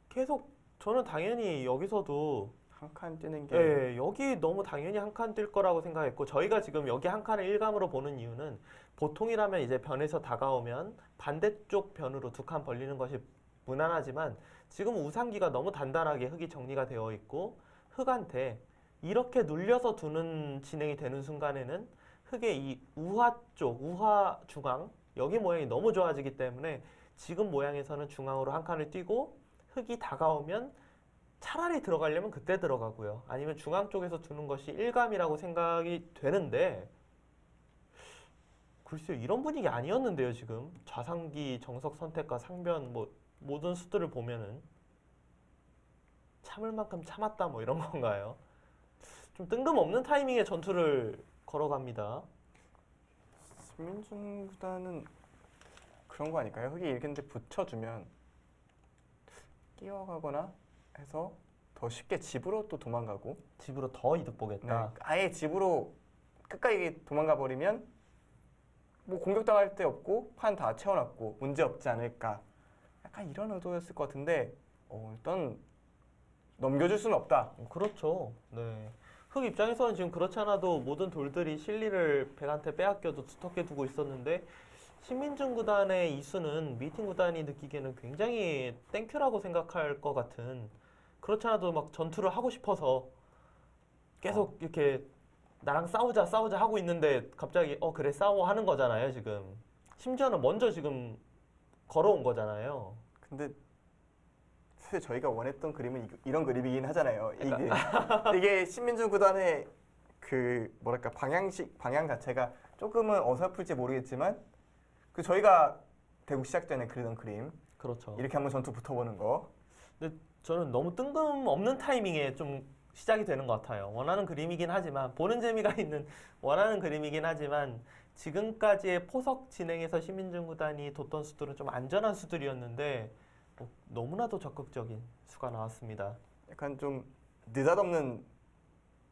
B: 계속 저는 당연히 여기서도
A: 한 칸 뛰는 게
B: 예, 여기 너무 당연히 한 칸 뛸 거라고 생각했고 저희가 지금 여기 한 칸을 일감으로 보는 이유는 보통이라면 이제 변에서 다가오면 반대쪽 변으로 2칸 벌리는 것이 무난하지만 지금 우상기가 너무 단단하게 흙이 정리가 되어 있고 흙한테 이렇게 눌려서 두는 진행이 되는 순간에는 흙의 이 우하 쪽, 우하 중앙 여기 모양이 너무 좋아지기 때문에 지금 모양에서는 중앙으로 한 칸을 뛰고 흙이 다가오면 차라리 들어가려면 그때 들어가고요. 아니면 중앙 쪽에서 두는 것이 일감이라고 생각이 되는데 글쎄요. 이런 분위기 아니었는데요. 지금 좌상기, 정석 선택과 상변 뭐 모든 수들을 보면은 참을 만큼 참았다 뭐 이런 건가요? 좀 뜬금없는 타이밍에 전투를 걸어갑니다.
A: 신민준 구단은 그런 거 아닐까요? 흙이 이렇게 붙여주면 끼어가거나 해서 더 쉽게 집으로 또 도망가고
B: 집으로 더 이득 보겠다.
A: 아예 집으로 끝까지 도망가 버리면 뭐 공격당할 데 없고 판 다 채워놨고 문제 없지 않을까 약간 이런 의도였을 것 같은데 일단 넘겨줄 수는 없다.
B: 그렇죠. 네. 흑 입장에서는 지금 그렇지 않아도 모든 돌들이 실리를 백한테 빼앗겨도 두텁게 두고 있었는데 신민준 구단의 이수는 미팅 구단이 느끼기에는 굉장히 땡큐라고 생각할 것 같은 그렇지 않아도 막 전투를 하고 싶어서 계속 이렇게 나랑 싸우자 싸우자 하고 있는데 갑자기 그래 싸워 하는 거잖아요 지금. 심지어는 먼저 지금 걸어온 거잖아요.
A: 근데 사실 저희가 원했던 그림은 이런 그림이긴 하잖아요.
B: 그러니까.
A: 이게 신민준 구단의 그 뭐랄까 방향 자체가 조금은 어설플지 모르겠지만 그 저희가 대국 시작 전에 그리던 그림
B: 그렇죠.
A: 이렇게 한번 전투 붙어보는 거.
B: 근데 저는 너무 뜬금없는 타이밍에 좀 시작이 되는 것 같아요. 원하는 그림이긴 하지만 보는 재미가 있는 원하는 그림이긴 하지만 지금까지의 포석 진행에서 신민준 구단이 뒀던 수들은 좀 안전한 수들이었는데 너무나도 적극적인 수가 나왔습니다.
A: 약간 좀 느닷없는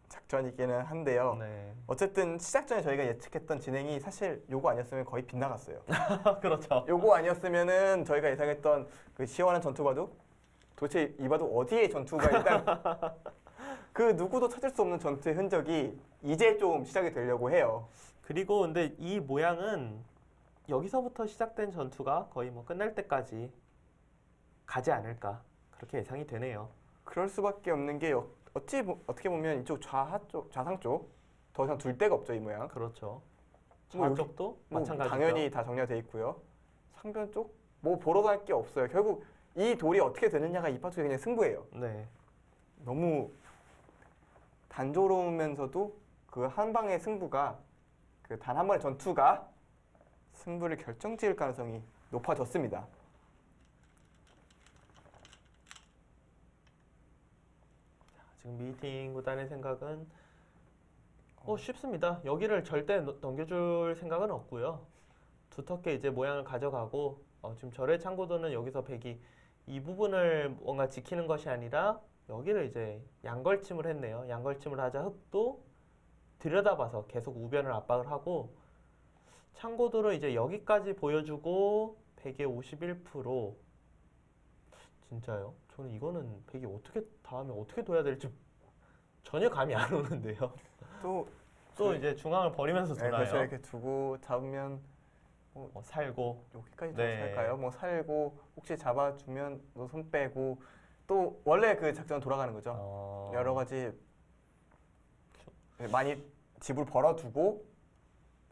A: 작전이기는 한데요.
B: 네,
A: 어쨌든 시작 전에 저희가 예측했던 진행이 사실 요거 아니었으면 거의 빗나갔어요.
B: 그렇죠.
A: 요거 아니었으면은 저희가 예상했던 그 시원한 전투바둑 도대체 이 바둑 어디에 전투가 일단 그 누구도 찾을 수 없는 전투의 흔적이 이제 좀 시작이 되려고 해요.
B: 그리고 근데 이 모양은 여기서부터 시작된 전투가 거의 뭐 끝날 때까지 가지 않을까 그렇게 예상이 되네요.
A: 그럴 수밖에 없는 게 어떻게 보면 이쪽 좌상 쪽 더 이상 둘 데가 없죠 이 모양.
B: 그렇죠.
A: 뭐 여기-
B: 좌쪽도
A: 뭐
B: 마찬가지죠.
A: 당연히 다 정리가 돼 있고요. 상변 쪽 뭐 보러 갈 게 없어요. 결국 이 돌이 어떻게 되느냐가 이 파트의 그냥 승부예요.
B: 네,
A: 너무 단조로우면서도 그 한 방의 승부가 그 단 한 번의 전투가 승부를 결정지을 가능성이 높아졌습니다.
B: 지금 미팅 구단의 생각은 쉽습니다. 여기를 절대 넘겨줄 생각은 없고요. 두텁게 이제 모양을 가져가고 지금 절의 창고도는 여기서 백이 이 부분을 뭔가 지키는 것이 아니라 여기를 이제 양걸침을 했네요. 양걸침을 하자 흑도 들여다봐서 계속 우변을 압박을 하고 창고도를 이제 여기까지 보여주고 백의 51% 진짜요? 저는 이거는 백이 어떻게 다음에 어떻게 둬야 될지 전혀 감이 안 오는데요.
A: 또
B: 또 이제 중앙을 버리면서
A: 네,
B: 두나요?
A: 그렇죠. 이렇게 두고 잡으면
B: 살고
A: 여기까지 더
B: 네.
A: 살까요? 뭐 살고 혹시 잡아주면 너 손 빼고 또 원래 그 작전 돌아가는 거죠. 여러 가지 많이 집을 벌어두고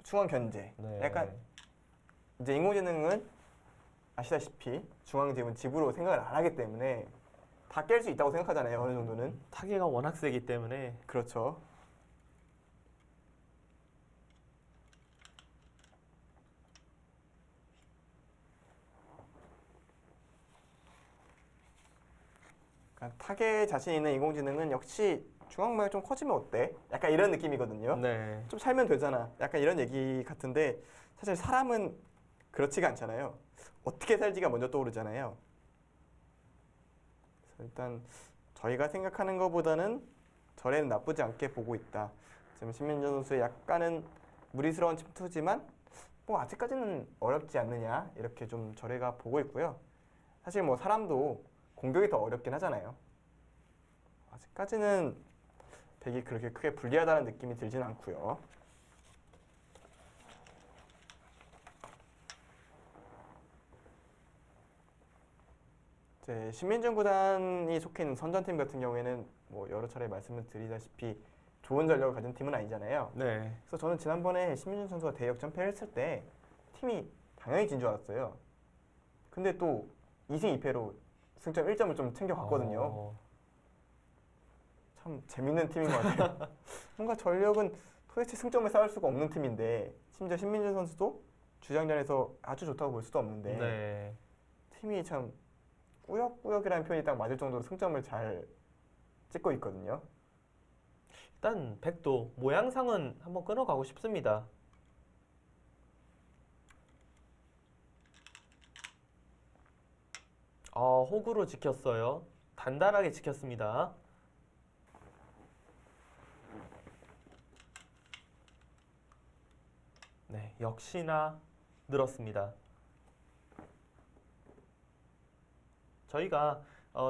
A: 중앙 견제.
B: 네.
A: 약간 이제 인공지능은 아시다시피 중앙 집은 집으로 생각을 안 하기 때문에 다 깰 수 있다고 생각하잖아요. 어느 정도는.
B: 타개가 워낙 세기 때문에
A: 그렇죠. 그러니까 타겟 자신 있는 인공지능은 역시 중앙 모양이 좀 커지면 어때? 약간 이런 느낌이거든요.
B: 네.
A: 좀 살면 되잖아. 약간 이런 얘기 같은데 사실 사람은 그렇지가 않잖아요. 어떻게 살지가 먼저 떠오르잖아요. 그래서 일단 저희가 생각하는 것보다는 절에는 나쁘지 않게 보고 있다. 지금 신민준 선수의 약간은 무리스러운 침투지만 뭐 아직까지는 어렵지 않느냐 이렇게 좀 절에가 보고 있고요. 사실 뭐 사람도 공격이 더 어렵긴 하잖아요. 아직까지는 백이 그렇게 크게 불리하다는 느낌이 들지는 않고요. 이제 신민준 구단이 속해 있는 선전팀 같은 경우에는 뭐 여러 차례 말씀을 드리다시피 좋은 전력을 가진 팀은 아니잖아요.
B: 네.
A: 그래서 저는 지난번에 신민준 선수가 대역전패를 했을 때 팀이 당연히 진 줄 알았어요. 근데 또 2승 2패로 승점 1점을 좀 챙겨갔거든요. 참 재밌는 팀인 것 같아요. 뭔가 전력은 도대체 승점을 쌓을 수가 없는 팀인데 심지어 신민준 선수도 주장전에서 아주 좋다고 볼 수도 없는데
B: 네.
A: 팀이 참 꾸역꾸역이라는 표현이 딱 맞을 정도로 승점을 잘 찍고 있거든요.
B: 일단 백도 모양상은 한번 끊어가고 싶습니다. 호구로 지켰어요. 단단하게 지켰습니다. 네, 역시나 늘었습니다. 저희가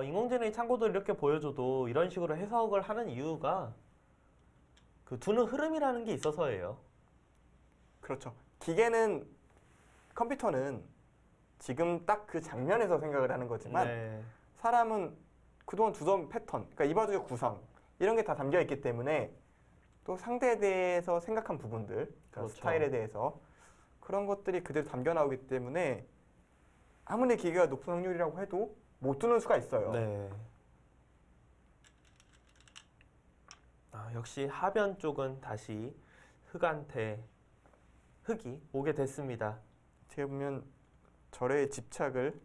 B: 인공지능의 창고도 이렇게 보여줘도 이런 식으로 해석을 하는 이유가 그 두는 흐름이라는 게 있어서예요.
A: 그렇죠. 기계는 컴퓨터는 지금 딱 그 장면에서 생각을 하는 거지만
B: 네.
A: 사람은 그동안 두던 패턴, 그러니까 이바둑의 구성 이런 게 다 담겨 있기 때문에 또 상대에 대해서 생각한 부분들, 그러니까
B: 그렇죠.
A: 스타일에 대해서 그런 것들이 그대로 담겨 나오기 때문에 아무리 기계가 높은 확률이라고 해도 못 두는 수가 있어요.
B: 네. 역시 하변 쪽은 다시 흑한테 흑이 오게 됐습니다.
A: 어떻게 보면 절의 집착을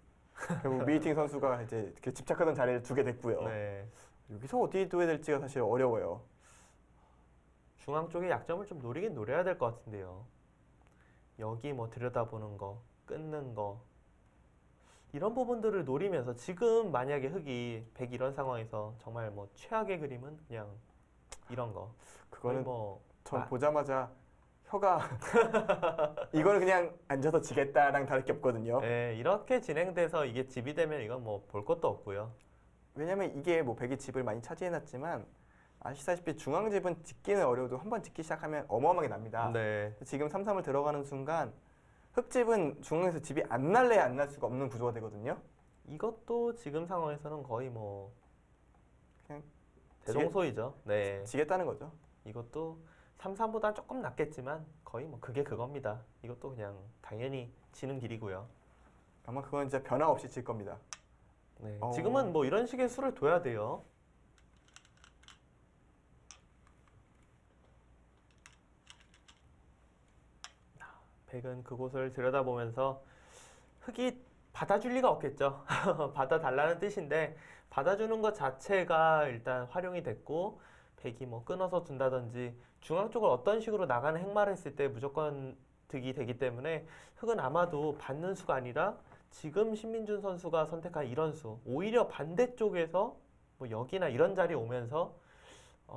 A: 결국 미팅 선수가 이제 그 집착하던 자리를 두게 됐고요.
B: 네.
A: 여기서 어디 둬야 될지가 사실 어려워요.
B: 중앙 쪽의 약점을 좀 노리긴 노려야 될 것 같은데요. 여기 뭐 들여다보는 거, 끊는 거 이런 부분들을 노리면서 지금 만약에 흑이 100 이런 상황에서 정말 뭐 최악의 그림은 그냥 이런 거. 거의
A: 그거는
B: 뭐
A: 전 보자마자 혀가 이거는 그냥 앉아서 지겠다랑 다를 게 없거든요.
B: 네, 이렇게 진행돼서 이게 집이 되면 이건 뭐 볼 것도 없고요.
A: 왜냐면 이게 뭐 백이 집을 많이 차지해놨지만 아시다시피 중앙집은 짓기는 어려워도 한번 짓기 시작하면 어마어마하게 납니다.
B: 네.
A: 지금 3-3을 들어가는 순간 흑집은 중앙에서 집이 안 날래 안 날 수가 없는 구조가 되거든요.
B: 이것도 지금 상황에서는 거의 뭐
A: 그냥
B: 대동소이죠. 네.
A: 지겠다는 거죠.
B: 이것도 3-3보다 조금 낫겠지만 거의 뭐 그게 그겁니다. 이것도 그냥 당연히 지는 길이고요.
A: 아마 그건 진짜 변화 없이 질 겁니다.
B: 네.
A: 어.
B: 지금은 뭐 이런 식의 수를 둬야 돼요. 백은 그곳을 들여다보면서 흑이 받아줄 리가 없겠죠. 받아달라는 뜻인데 받아주는 것 자체가 일단 활용이 됐고 백이 뭐 끊어서 둔다든지 중앙 쪽을 어떤 식으로 나가는 행마를 했을 때 무조건 득이 되기 때문에 흑은 아마도 받는 수가 아니라 지금 신민준 선수가 선택한 이런 수 오히려 반대쪽에서 뭐 여기나 이런 자리에 오면서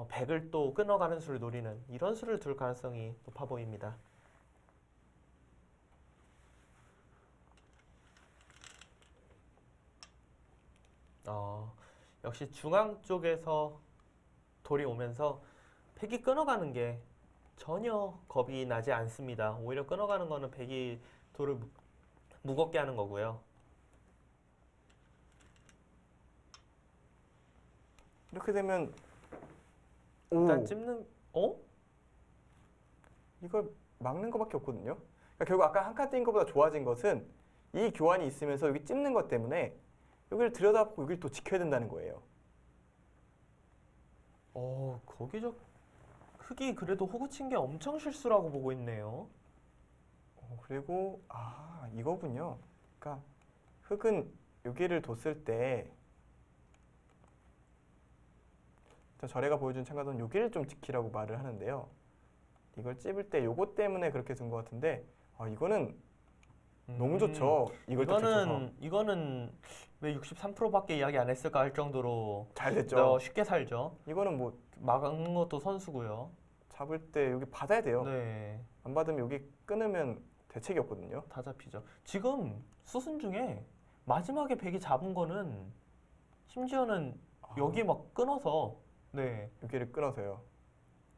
B: 백을 또 끊어가는 수를 노리는 이런 수를 둘 가능성이 높아 보입니다. 역시 중앙 쪽에서 돌이 오면서 백이 끊어가는 게 전혀 겁이 나지 않습니다. 오히려 끊어가는 거는 백이 돌을 무겁게 하는 거고요.
A: 이렇게 되면
B: 일단 찝는
A: 이걸 막는 것밖에 없거든요. 그러니까 결국 아까 한 칸 뛴 것보다 좋아진 것은 이 교환이 있으면서 여기 찝는 것 때문에 여기를 들여다보고 여기를 또 지켜야 된다는 거예요.
B: 거기 흑이 그래도 호구친 게 엄청 실수라고 보고 있네요.
A: 그리고 이거군요. 그러니까 흑은 여기를 뒀을 때 저래가 보여준 참가도는 여기를 좀 지키라고 말을 하는데요. 이걸 찝을 때 요거 때문에 그렇게 둔 것 같은데 이거는 너무 좋죠. 이걸 또 제쳐서
B: 이거는 왜 63%밖에 이야기 안 했을까 할 정도로
A: 잘 됐죠.
B: 쉽게 살죠.
A: 이거는 뭐
B: 막은 것도 선수고요.
A: 잡을 때 여기 받아야 돼요.
B: 네,
A: 안 받으면 여기 끊으면 대책이 없거든요.
B: 다 잡히죠. 지금 수순 중에 마지막에 백이 잡은 거는 심지어는 여기 막 끊어서
A: 여기를 끊어서요.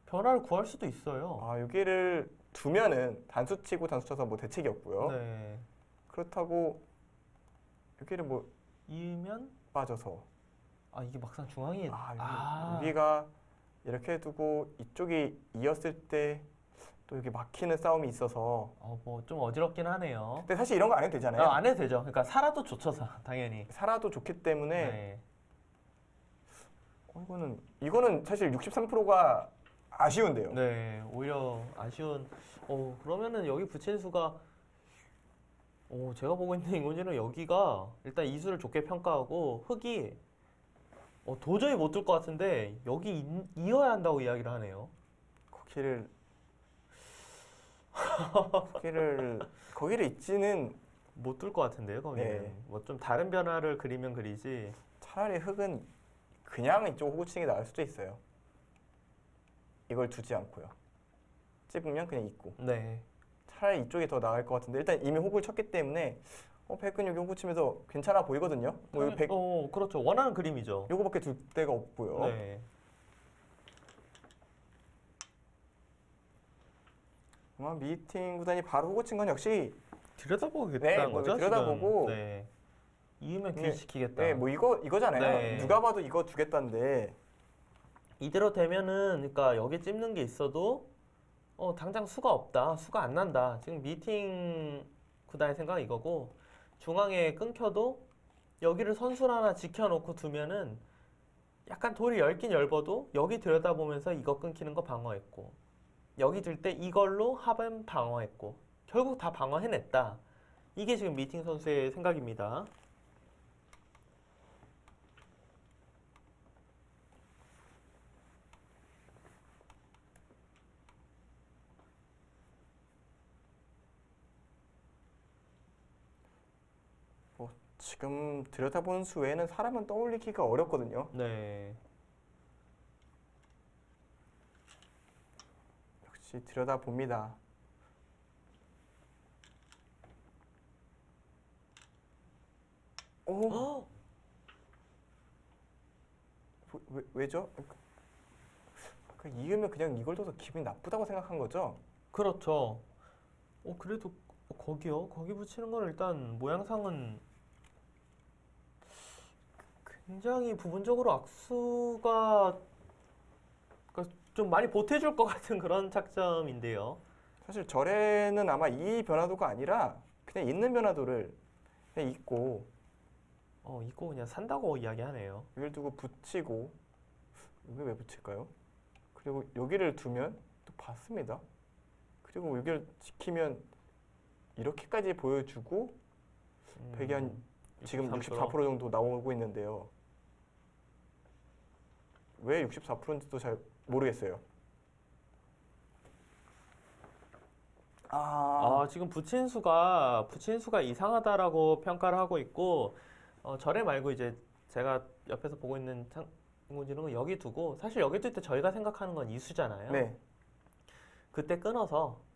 B: 변화를 구할 수도 있어요.
A: 여기를 두면은 단수 치고 단수 쳐서 뭐 대책이 없고요.
B: 네.
A: 그렇다고 여기를 뭐
B: 이으면
A: 빠져서
B: 이게 막상 중앙이
A: 여기가 이렇게 두고 이쪽이 이었을 때 또 여기 막히는 싸움이 있어서
B: 뭐 좀 어지럽긴 하네요.
A: 근데 사실 이런 거 안 해도 되잖아요.
B: 안 해도 되죠. 그러니까 살아도 좋죠, 당연히.
A: 살아도 좋기 때문에
B: 네.
A: 이거는 사실 63%가 아쉬운데요.
B: 네, 오히려 아쉬운. 그러면은 여기 붙인 수가 제가 보고 있는 인공지능 여기가 일단 이수를 좋게 평가하고 흑이 도저히 못 들 것 같은데 여기 이어야 한다고 이야기를 하네요.
A: 거기를 있지는
B: 못 들 것 같은데요, 거기는.
A: 네.
B: 뭐 좀 다른 변화를 그리면 그리지.
A: 차라리 흑은 그냥 이쪽 호구 치는 게 나을 수도 있어요. 이걸 두지 않고요. 찝으면 그냥 있고.
B: 네.
A: 차라리 이쪽이 더 나을 것 같은데 일단 이미 호구를 쳤기 때문에 백은 여기 호구 치면서 괜찮아 보이거든요. 뭐 여기 백
B: 그렇죠. 원하는 그림이죠.
A: 요거밖에 둘 데가 없고요.
B: 네.
A: 아마 미팅 구단이 바로 호구 친 건 역시
B: 들여다보겠다는
A: 네, 뭐
B: 거죠.
A: 들여다보고
B: 지금. 네. 이으면
A: 네,
B: 귀시키겠다.
A: 네, 뭐 이거잖아요.
B: 네.
A: 누가 봐도 이거 주겠다는데
B: 이대로 되면은 그러니까 여기 찝는 게 있어도 당장 수가 없다. 수가 안 난다. 지금 미팅 구단의 생각은 이거고 중앙에 끊겨도 여기를 선수를 하나 지켜놓고 두면은 약간 돌이 엷긴 엷어도 여기 들여다보면서 이거 끊기는 거 방어했고 여기 들 때 이걸로 합은 방어했고 결국 다 방어해냈다. 이게 지금 미팅 선수의 생각입니다.
A: 뭐 지금 들여다보는 수 외에는 사람은 떠올리기가 어렵거든요.
B: 네.
A: 역시 들여다봅니다. 오,
B: 어?
A: 왜죠? 이으면 그냥 이걸 둬서 기분이 나쁘다고 생각한 거죠?
B: 그렇죠. 그래도 거기요? 거기 붙이는 건 일단 모양상은 굉장히 부분적으로 악수가 그러니까 좀 많이 보태줄 것 같은 그런 착점인데요.
A: 사실 절에는 아마 이 변화도가 아니라 그냥 있는 변화도를 그냥 있고
B: 이거 그냥 산다고 이야기하네요.
A: 여기를 두고 붙이고 여기 왜 붙일까요? 그리고 여기를 두면 또 받습니다. 그리고 여기를 지키면 이렇게까지 보여주고 백이 한 지금 64% 정도 나오고 있는데요. 왜 64%인지도 잘 모르겠어요.
B: 지금 부친수가 이상하다라고 평가를 하고 있고 절에 말고 이제 제가 옆에서 보고 있는 인공지능은 여기 두고 사실 여기 둘 때 저희가 생각하는 건 이수잖아요.
A: 네,
B: 그때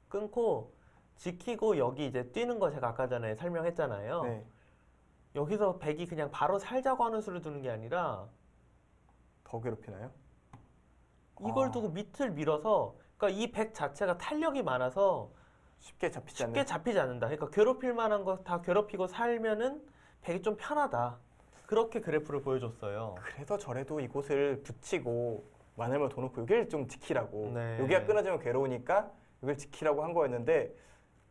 B: 끊고 지키고 여기 이제 뛰는 거 제가 아까 전에 설명했잖아요.
A: 네.
B: 여기서 백이 그냥 바로 살자고 하는 수를 두는 게 아니라
A: 더 괴롭히나요?
B: 이걸 두고 밑을 밀어서 그러니까 이 백 자체가 탄력이 많아서
A: 쉽게 잡히지 않는.
B: 쉽게 잡히지 않는다. 그러니까 괴롭힐 만한 거 다 괴롭히고 살면은 백이 좀 편하다. 그렇게 그래프를 보여줬어요.
A: 그래서 절에도 이곳을 붙이고 마늘만 더 놓고 여기를 좀 지키라고.
B: 네.
A: 여기가 끊어지면 괴로우니까 여기를 지키라고 한 거였는데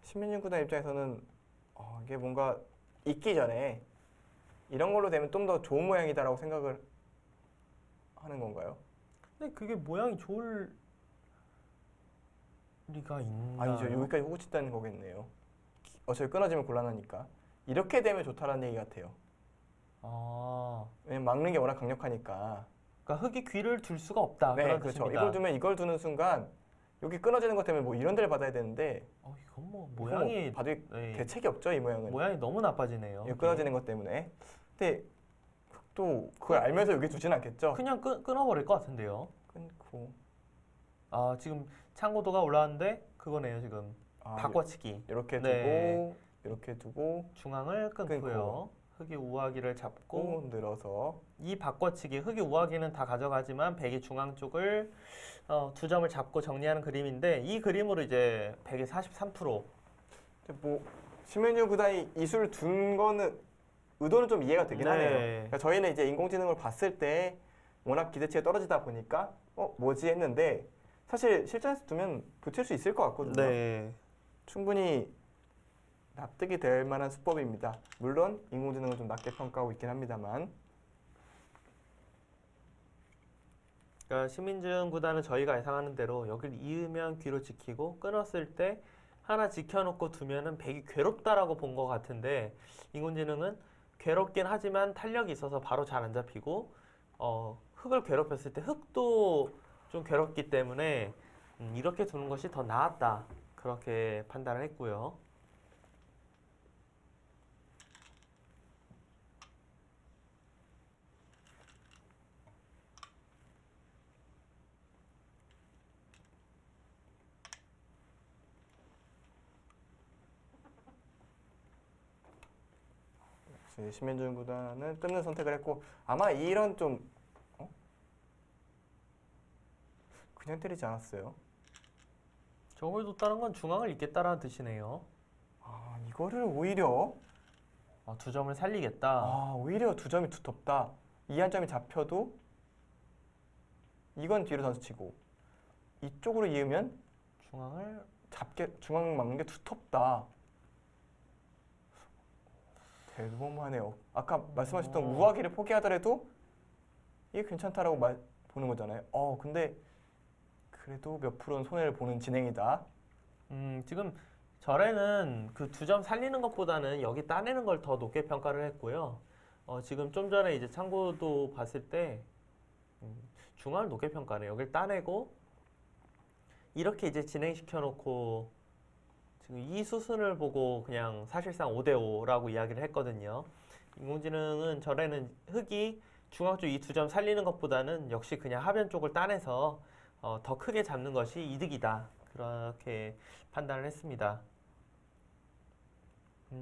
A: 신민준 구단 입장에서는 이게 뭔가 있기 전에 이런 걸로 되면 좀 더 좋은 모양이다라고 생각을 하는 건가요?
B: 근데 그게 모양이 좋을 리가 있나요?
A: 아니죠. 여기까지 호구 친다는 거겠네요. 어차피 끊어지면 곤란하니까. 이렇게 되면 좋다라는 얘기 같아요. 왜냐면 막는 게 워낙 강력하니까.
B: 그러니까 흙이 귀를 둘 수가 없다.
A: 네,
B: 그런
A: 그렇죠.
B: 뜻입니다.
A: 이걸 두면 이걸 두는 순간 여기 끊어지는 것 때문에 뭐 이런 데를 받아야 되는데
B: 이건 뭐
A: 이거
B: 모양이
A: 봐도
B: 네,
A: 대책이 없죠, 이 모양은.
B: 모양이 너무 나빠지네요.
A: 이거 끊어지는 것 때문에. 근데 또 그걸 알면서 여기 두진 않겠죠?
B: 그냥 끊어버릴 것 같은데요.
A: 끊고.
B: 지금 창고도가 올라왔는데 그거네요. 지금 바꿔치기.
A: 이렇게 두고
B: 네.
A: 이렇게 두고
B: 중앙을 끊고요. 흙이 우아기를 잡고
A: 꼭 늘어서
B: 이 바꿔치기 흙이 우아기는 다 가져가지만 백이 중앙 쪽을 두 점을 잡고 정리하는 그림인데 이 그림으로 이제 백이 43%.
A: 근데 뭐 심현유 구단이 이수를 둔 거는 의도는 좀 이해가 되긴
B: 네.
A: 하네요. 그러니까 저희는 이제 인공지능을 봤을 때 워낙 기대치가 떨어지다 보니까 뭐지 했는데 사실 실전에서 두면 붙일 수 있을 것 같거든요.
B: 네.
A: 충분히 납득이 될 만한 수법입니다. 물론 인공지능을 좀 낮게 평가하고 있긴 합니다만.
B: 그러니까 신민준 구단은 저희가 예상하는 대로 여기를 이으면 귀로 지키고 끊었을 때 하나 지켜놓고 두면은 백이 괴롭다라고 본 것 같은데 인공지능은 괴롭긴 하지만 탄력이 있어서 바로 잘 안 잡히고 흙을 괴롭혔을 때 흙도 좀 괴롭기 때문에 이렇게 두는 것이 더 나았다 그렇게 판단을 했고요.
A: 심현준 구단은 끊는 선택을 했고 아마 이런 좀 그냥 때리지 않았어요.
B: 적을 뒀다는 건 중앙을 잇겠다라는 뜻이네요.
A: 아, 이거를 오히려
B: 두 점을 살리겠다.
A: 오히려 두 점이 두텁다. 이 한 점이 잡혀도 이건 뒤로 선수치고 이쪽으로 이으면
B: 중앙을
A: 중앙 막는 게 두텁다. 대범하네요. 아까 말씀하셨던 우아기를 포기하더라도 이게 괜찮다라고 보는 거잖아요. 근데 그래도 몇 프로는 손해를 보는 진행이다.
B: 지금 절에는 그 두 점 살리는 것보다는 여기 따내는 걸 더 높게 평가를 했고요. 지금 좀 전에 이제 참고도 봤을 때 중앙을 높게 평가를 해요. 여기를 따내고 이렇게 이제 진행시켜 놓고 지금 이 수순을 보고 그냥 사실상 5대5라고 이야기를 했거든요. 인공지능은 절에는 흙이 중앙 쪽 이 두 점 살리는 것보다는 역시 그냥 하변 쪽을 따내서 더 크게 잡는 것이 이득이다. 그렇게 판단을 했습니다.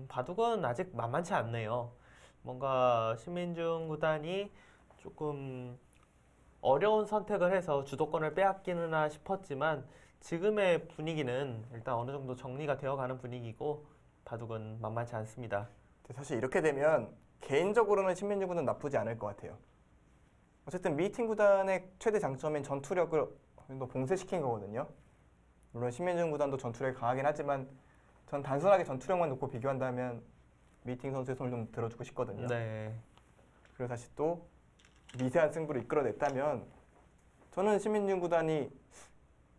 B: 바둑은 아직 만만치 않네요. 뭔가 신민중 구단이 조금 어려운 선택을 해서 주도권을 빼앗기느나 싶었지만 지금의 분위기는 일단 어느 정도 정리가 되어가는 분위기고 바둑은 만만치 않습니다.
A: 사실 이렇게 되면 개인적으로는 신민중 구단 나쁘지 않을 것 같아요. 어쨌든 미팅 구단의 최대 장점인 전투력을 봉쇄시킨 거거든요. 물론 신민중 구단도 전투력이 강하긴 하지만 전 단순하게 전투력만 놓고 비교한다면 미팅 선수의 손을 좀 들어주고 싶거든요.
B: 네.
A: 그래서 다시 또 미세한 승부를 이끌어냈다면 저는 신민중 구단이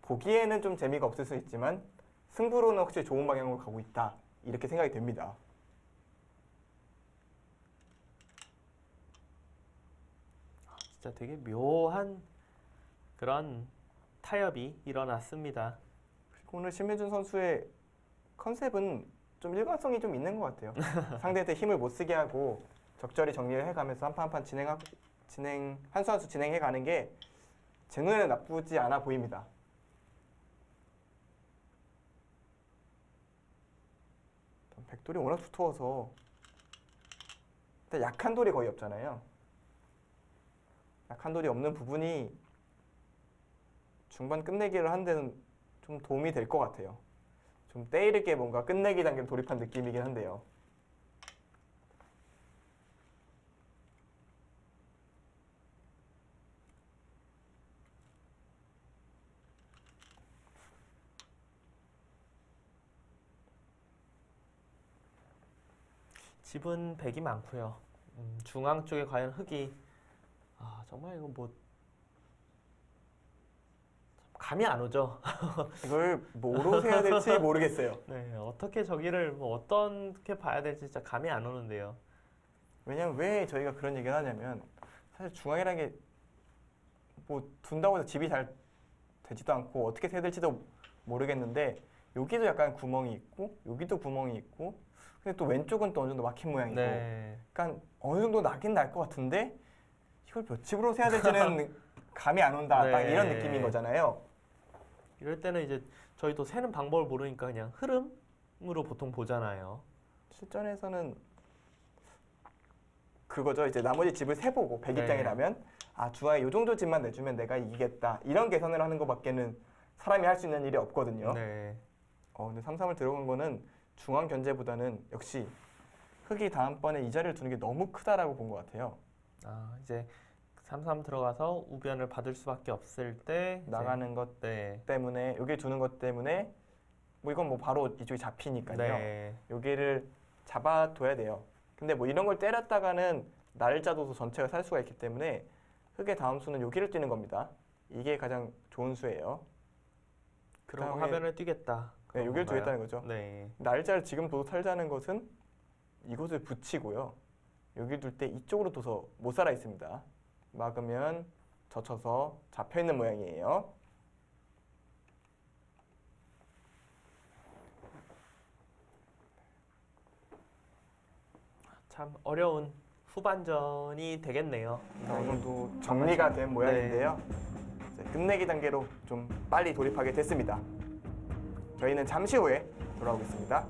A: 보기에는 좀 재미가 없을 수 있지만 승부로는 확실히 좋은 방향으로 가고 있다. 이렇게 생각이 됩니다.
B: 진짜 되게 묘한 그런 타협이 일어났습니다.
A: 그리고 오늘 신민준 선수의 컨셉은 좀 일관성이 좀 있는 것 같아요. 상대한테 힘을 못 쓰게 하고 적절히 정리를 해가면서 한 판 한 판 한 수 한 수 진행해가는 게 제 눈에는 나쁘지 않아 보입니다. 백돌이 워낙 두터워서 일단 약한 돌이 거의 없잖아요. 약한 돌이 없는 부분이 중반 끝내기를 하는 데는 좀 도움이 될 것 같아요. 좀 때이르게 뭔가 끝내기 단계를 돌입한 느낌이긴 한데요.
B: 집은 백이 많고요. 중앙 쪽에 과연 흙이 정말 이거 뭐 감이 안 오죠.
A: 이걸 뭐로 세야 될지 모르겠어요.
B: 네, 어떻게 저기를 뭐 어떻게 봐야 될지 진짜 감이 안 오는데요.
A: 왜냐면 왜 저희가 그런 얘기를 하냐면 사실 중앙이라는 게 뭐 둔다고 해서 집이 잘 되지도 않고 어떻게 세야 될지도 모르겠는데 여기도 약간 구멍이 있고 여기도 구멍이 있고 근데 또 왼쪽은 또 어느 정도 막힌 모양이고
B: 네.
A: 그러니까 어느 정도 나긴 날 것 같은데 이걸 몇 집으로 세야 될지는 감이 안 온다. 딱 이런
B: 네.
A: 느낌인 거잖아요.
B: 이럴 때는 이제 저희도 세는 방법을 모르니까 그냥 흐름으로 보통 보잖아요.
A: 실전에서는 그거죠. 이제 나머지 집을 세보고 100
B: 네.
A: 입장이라면 중앙에 요 정도 집만 내주면 내가 이기겠다. 이런 계산을 하는 것밖에는 사람이 할 수 있는 일이 없거든요.
B: 네.
A: 근데 3-3을 들어간 거는 중앙 견제보다는 역시 흙이 다음번에 이 자리를 두는 게 너무 크다라고 본 것 같아요.
B: 이제 3-3 들어가서 우변을 받을 수밖에 없을 때
A: 나가는 것
B: 네.
A: 때문에 여기 두는 것 때문에 뭐 이건 뭐 바로 이쪽이 잡히니까요.
B: 네.
A: 여기를 잡아둬야 돼요. 근데 뭐 이런 걸 때렸다가는 날짜도 전체가 살 수가 있기 때문에 흙의 다음 수는 여기를 뛰는 겁니다. 이게 가장 좋은 수예요.
B: 그러고
A: 그다음에-
B: 화면을 뛰겠다.
A: 네,
B: 그런
A: 여기를
B: 건가요?
A: 두겠다는 거죠.
B: 네.
A: 날짜를 지금 둬서 살자는 것은 이곳을 붙이고요. 여기 둘 때 이쪽으로 둬서 못 살아 있습니다. 막으면 젖혀서 잡혀 있는 모양이에요.
B: 참 어려운 후반전이 되겠네요.
A: 어느 정도 정리가 된 모양인데요. 이제 끝내기 단계로 좀 빨리 돌입하게 됐습니다. 저희는 잠시 후에 돌아오겠습니다.